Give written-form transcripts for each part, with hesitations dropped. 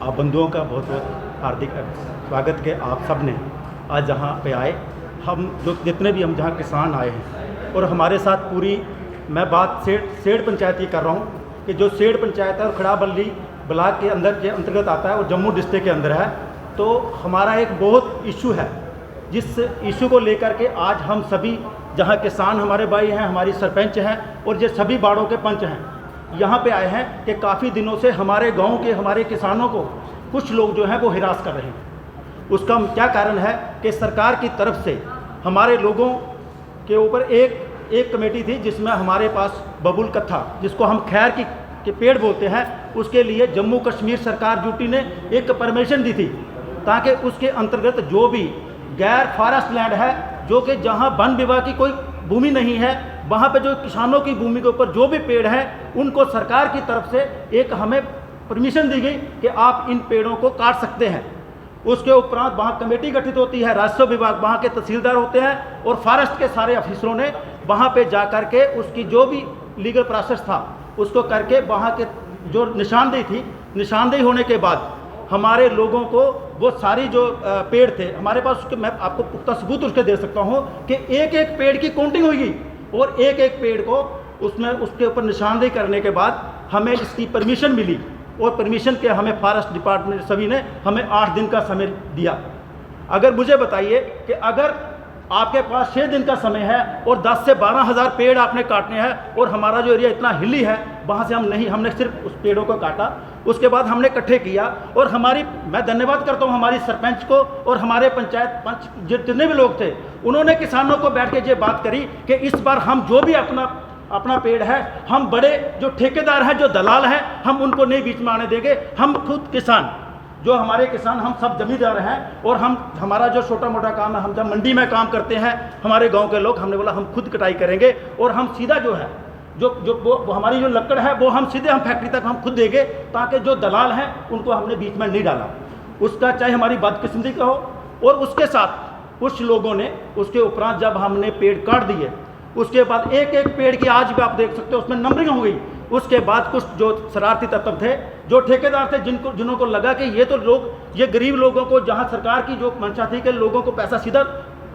आप बंधुओं का बहुत बहुत हार्दिक स्वागत के आप सब ने आज जहाँ पे आए। हम जो जितने भी हम जहाँ किसान आए हैं और हमारे साथ पूरी, मैं बात सेठ पंचायत की कर रहा हूँ कि जो सेठ पंचायत है और खड़ाबल्ली ब्लॉक के अंदर के अंतर्गत आता है और जम्मू डिस्ट्रिक्ट के अंदर है। तो हमारा एक बहुत इशू है, जिस इशू को लेकर के आज हम सभी जहाँ किसान हमारे भाई हैं, हमारी सरपंच हैं और ये सभी बाड़ों के पंच हैं, यहाँ पे आए हैं कि काफ़ी दिनों से हमारे गांव के हमारे किसानों को कुछ लोग जो हैं वो हिरास कर रहे हैं। उसका क्या कारण है कि सरकार की तरफ से हमारे लोगों के ऊपर एक कमेटी थी जिसमें हमारे पास बबुल कत्था, जिसको हम खैर के पेड़ बोलते हैं, उसके लिए जम्मू कश्मीर सरकार ड्यूटी ने एक परमिशन दी थी ताकि उसके अंतर्गत जो भी गैर फॉरेस्ट लैंड है, जो कि जहाँ वन विभाग की कोई भूमि नहीं है, वहाँ पे जो किसानों की भूमि के ऊपर जो भी पेड़ हैं उनको सरकार की तरफ से एक हमें परमिशन दी गई कि आप इन पेड़ों को काट सकते हैं। उसके उपरांत वहाँ कमेटी गठित होती है, राजस्व विभाग, वहाँ के तहसीलदार होते हैं और फॉरेस्ट के सारे अफसरों ने वहाँ पे जा कर के उसकी जो भी लीगल प्रोसेस था उसको करके वहाँ के जो निशानदेही थी, निशानदेही होने के बाद हमारे लोगों को वो सारी जो पेड़ थे हमारे पास, उसके मैं आपको पुख्ता सबूत उसके दे सकता हूँ कि एक एक पेड़ की काउंटिंग हुई और एक एक पेड़ को उसमें उसके ऊपर निशानदेही करने के बाद हमें इसकी परमिशन मिली और परमिशन के हमें फॉरेस्ट डिपार्टमेंट सभी ने हमें 8 दिन का समय दिया। अगर मुझे बताइए कि अगर आपके पास 6 दिन का समय है और 10 से 12 हज़ार पेड़ आपने काटने हैं और हमारा जो एरिया इतना हिली है, वहाँ से हमने सिर्फ उस पेड़ों को काटा। उसके बाद हमने इकट्ठे किया और मैं धन्यवाद करता हूँ हमारी सरपंच को और हमारे पंचायत पंच जितने भी लोग थे, उन्होंने किसानों को बैठ के ये बात करी कि इस बार हम जो भी अपना पेड़ है, हम बड़े जो ठेकेदार हैं, जो दलाल हैं, हम उनको नहीं बीच में आने देंगे। हम खुद किसान, जो हमारे किसान, हम सब जमींदार हैं और हमारा जो छोटा मोटा काम है, हम जब मंडी में काम करते हैं हमारे गांव के लोग, हमने बोला हम खुद कटाई करेंगे और हम सीधा जो है वो हमारी जो लकड़ है वो हम सीधे फैक्ट्री तक हम खुद देंगे, ताकि जो दलाल हैं उनको हमने बीच में नहीं डाला। उसका चाहे हमारी बदकिस्मती का हो। और उसके साथ कुछ लोगों ने उसके उपरांत जब हमने पेड़ काट दिए, उसके बाद एक एक पेड़ की आज भी आप देख सकते हो उसमें नंबरिंग हो गई। उसके बाद कुछ जो शरारती तत्व थे, जो ठेकेदार थे, जिन्हों को लगा कि ये तो लोग, ये गरीब लोगों को, जहाँ सरकार की जो मंशा थी कि लोगों को पैसा सीधा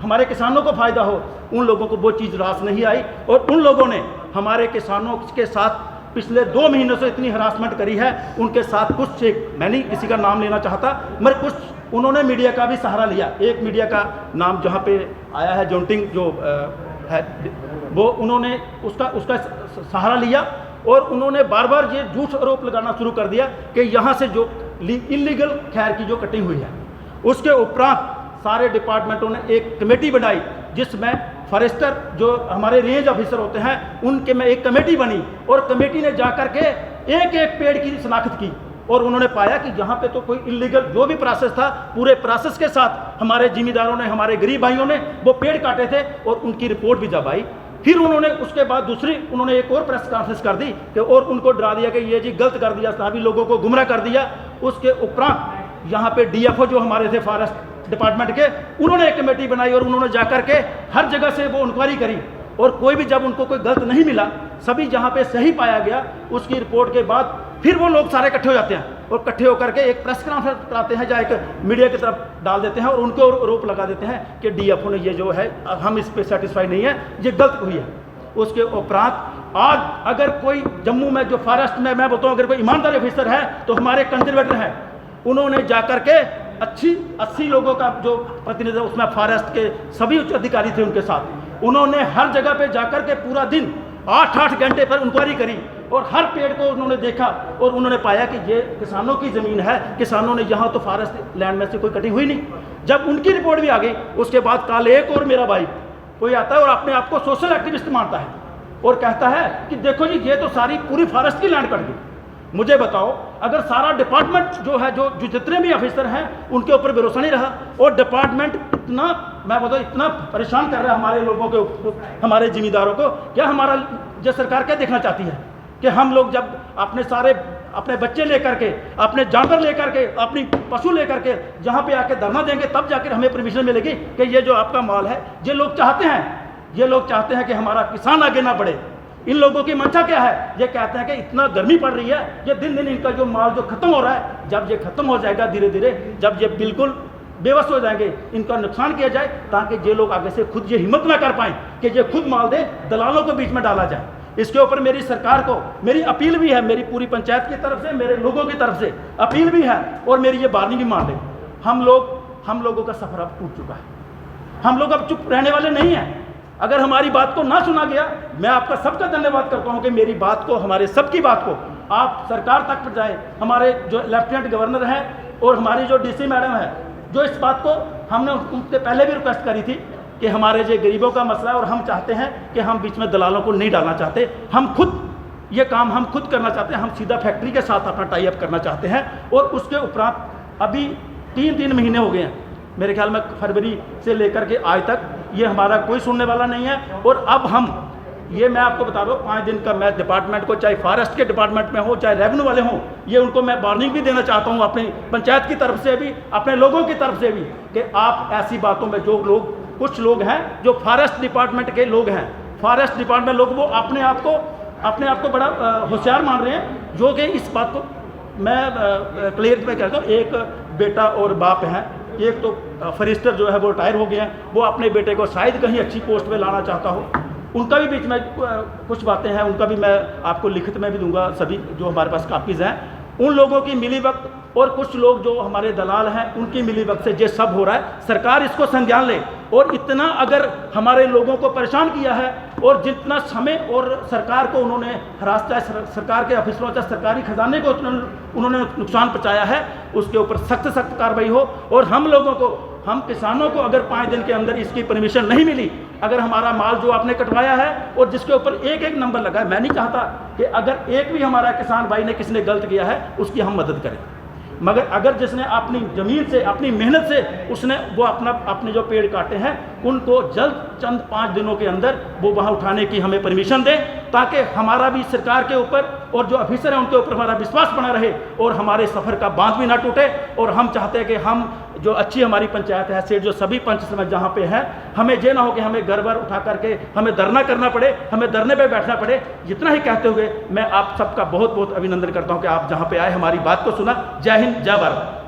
हमारे किसानों को फायदा हो, उन लोगों को वो चीज़ रास नहीं आई और उन लोगों ने हमारे किसानों के साथ पिछले 2 महीनों से इतनी हरासमेंट करी है। उनके साथ कुछ, मैं नहीं किसी का नाम लेना चाहता, मगर कुछ उन्होंने मीडिया का भी सहारा लिया। एक मीडिया का नाम जहाँ पे आया है जोंटिंग जो है, वो उन्होंने उसका सहारा लिया और उन्होंने बार बार ये झूठ आरोप लगाना शुरू कर दिया कि यहाँ से जो इलीगल खैर की जो कटिंग हुई है। उसके उपरांत सारे डिपार्टमेंटों ने एक कमेटी बनाई जिसमें फॉरेस्टर जो हमारे रेंज ऑफिसर होते हैं उनके में एक कमेटी बनी और कमेटी ने जाकर के एक एक पेड़ की शनाख्त की और उन्होंने पाया कि यहाँ पे तो कोई इलीगल जो भी प्रोसेस था, पूरे प्रोसेस के साथ हमारे जिम्मेदारों ने, हमारे गरीब भाइयों ने वो पेड़ काटे थे और उनकी रिपोर्ट भी जब आई, फिर उन्होंने उसके बाद उन्होंने एक और प्रेस कॉन्फ्रेंस कर दी कि और उनको डरा दिया कि ये जी गलत कर दिया, सभी लोगों को गुमराह कर दिया। उसके उपरांत यहाँ पे डीएफओ जो हमारे थे फॉरेस्ट डिपार्टमेंट के, उन्होंने एक कमेटी बनाई और उन्होंने जाकर के हर जगह से वो इंक्वायरी करी और कोई भी जब उनको कोई गलत नहीं मिला, सभी जहाँ पे सही पाया गया, उसकी रिपोर्ट के बाद फिर वो लोग सारे इकट्ठे हो जाते हैं और इकट्ठे होकर के एक प्रेस कॉन्फ्रेंस कराते हैं, या एक मीडिया की तरफ डाल देते हैं और उनको आरोप लगा देते हैं कि डीएफओ ने ये जो है, हम इस पर सेटिस्फाई नहीं है, ये गलत हुई है। उसके उपरांत आज अगर कोई जम्मू में जो फॉरेस्ट में, मैं बताऊँ, अगर कोई ईमानदार ऑफिसर है तो हमारे कंजर्वेटर हैं, उन्होंने जाकर के 80 लोगों का जो प्रतिनिधि, उसमें फॉरेस्ट के सभी उच्च अधिकारी थे उनके साथ, उन्होंने हर जगह पे जाकर के पूरा दिन 8-8 घंटे पर इंक्वायरी करी और हर पेड़ को उन्होंने देखा और उन्होंने पाया कि ये किसानों की ज़मीन है, किसानों ने यहाँ तो फॉरेस्ट लैंड में से कोई कटिंग हुई नहीं। जब उनकी रिपोर्ट भी आ गई, उसके बाद कल एक और मेरा भाई कोई आता है और अपने आप को सोशल एक्टिविस्ट मानता है और कहता है कि देखो जी ये तो सारी पूरी फॉरेस्ट की लैंड कट गई। मुझे बताओ, अगर सारा डिपार्टमेंट जो है, जो जितने भी ऑफिसर हैं उनके ऊपर भरोसा नहीं रहा और डिपार्टमेंट इतना, मैं बताऊँ, इतना परेशान कर रहा है हमारे लोगों को, हमारे जिम्मेदारों को, क्या हमारा जो सरकार क्या देखना चाहती है कि हम लोग जब अपने बच्चे लेकर के, अपने जानवर लेकर के, अपनी पशु लेकर के जहाँ पे आके धरना देंगे तब जाकर हमें परमिशन मिलेगी कि ये जो आपका माल है, ये लोग चाहते हैं कि हमारा किसान आगे ना बढ़े, इन लोगों की मंशा क्या है? ये कहते हैं कि इतना गर्मी पड़ रही है, ये दिन दिन इनका जो माल जो खत्म हो रहा है, जब ये खत्म हो जाएगा धीरे धीरे, जब ये बिल्कुल बेबस हो जाएंगे, इनका नुकसान किया जाए ताकि ये लोग आगे से खुद ये हिम्मत ना कर पाएं कि ये खुद माल दे, दलालों के बीच में डाला जाए। इसके ऊपर मेरी सरकार को मेरी अपील भी है, मेरी पूरी पंचायत की तरफ से, मेरे लोगों की तरफ से अपील भी है, और मेरी ये वार्निंग भी मान लें। हम लोगों का सफ़र अब टूट चुका है, हम लोग अब चुप रहने वाले नहीं हैं। अगर हमारी बात को ना सुना गया, मैं आपका सबका धन्यवाद करता हूं कि मेरी बात को, हमारे सबकी बात को आप सरकार तक पहुंचाएं। हमारे जो लेफ्टिनेंट गवर्नर हैं और हमारी जो डीसी मैडम है, जो इस बात को हमने उनसे पहले भी रिक्वेस्ट करी थी कि हमारे जो गरीबों का मसला है, और हम चाहते हैं कि हम बीच में दलालों को नहीं डालना चाहते, हम खुद ये काम हम खुद करना चाहते हैं, हम सीधा फैक्ट्री के साथ अपना टाई अप करना चाहते हैं। और उसके उपरांत अभी 3 महीने हो गए हैं, मेरे ख्याल में फरवरी से लेकर के आज तक ये हमारा कोई सुनने वाला नहीं है। और अब हम ये मैं आपको बता दूं, 5 दिन का मैं डिपार्टमेंट को, चाहे फॉरेस्ट के डिपार्टमेंट में हो, चाहे रेवेन्यू वाले हों, ये उनको मैं वार्निंग भी देना चाहता हूँ अपनी पंचायत की तरफ से भी, अपने लोगों की तरफ से भी, कि आप ऐसी बातों में, जो लोग, कुछ लोग हैं जो फॉरेस्ट डिपार्टमेंट के लोग हैं, फॉरेस्ट डिपार्टमेंट लोग, वो अपने आप को बड़ा होशियार मान रहे हैं, जो कि इस बात को मैं क्लियर में कहता हूँ। एक बेटा और बाप हैं, एक तो फरिस्टर जो है वो रिटायर हो गए हैं, वो अपने बेटे को शायद कहीं अच्छी पोस्ट पे लाना चाहता हो, उनका भी बीच में कुछ बातें हैं, उनका भी मैं आपको लिखित में भी दूंगा, सभी जो हमारे पास कापीज़ हैं, उन लोगों की मिली वक्त, और कुछ लोग जो हमारे दलाल हैं उनकी मिली वक्त से ये सब हो रहा है। सरकार इसको संज्ञान ले, और इतना अगर हमारे लोगों को परेशान किया है, और जितना समय और सरकार को उन्होंने हरास, चाहे सरकार के अफसरों, चाहे सरकारी खजाने को उन्होंने नुकसान पहुँचाया है, उसके ऊपर सख्त कार्रवाई हो। और हम लोगों को, हम किसानों को अगर 5 दिन के अंदर इसकी परमिशन नहीं मिली, अगर हमारा माल जो आपने कटवाया है और जिसके ऊपर एक नंबर लगा है, मैं नहीं चाहता कि अगर एक भी हमारा किसान भाई ने किसी ने गलत किया है उसकी हम मदद करें, मगर अगर जिसने अपनी ज़मीन से, अपनी मेहनत से उसने वो अपने जो पेड़ काटे हैं, उनको जल्द चंद 5 दिनों के अंदर वो वहाँ उठाने की हमें परमिशन दें, ताकि हमारा भी सरकार के ऊपर और जो ऑफिसर हैं उनके ऊपर हमारा विश्वास बना रहे, और हमारे सफ़र का बांध भी ना टूटे। और हम चाहते हैं कि हम जो अच्छी हमारी पंचायत है, सेठ जो सभी पंच समाज जहाँ पे हैं, हमें ये ना हो कि हमें घर उठा करके हमें धरना करना पड़े, हमें धरने पे बैठना पड़े। जितना ही कहते हुए मैं आप सबका बहुत बहुत अभिनंदन करता हूँ कि आप जहाँ पे आए, हमारी बात को सुना। जय हिंद, जय भारत।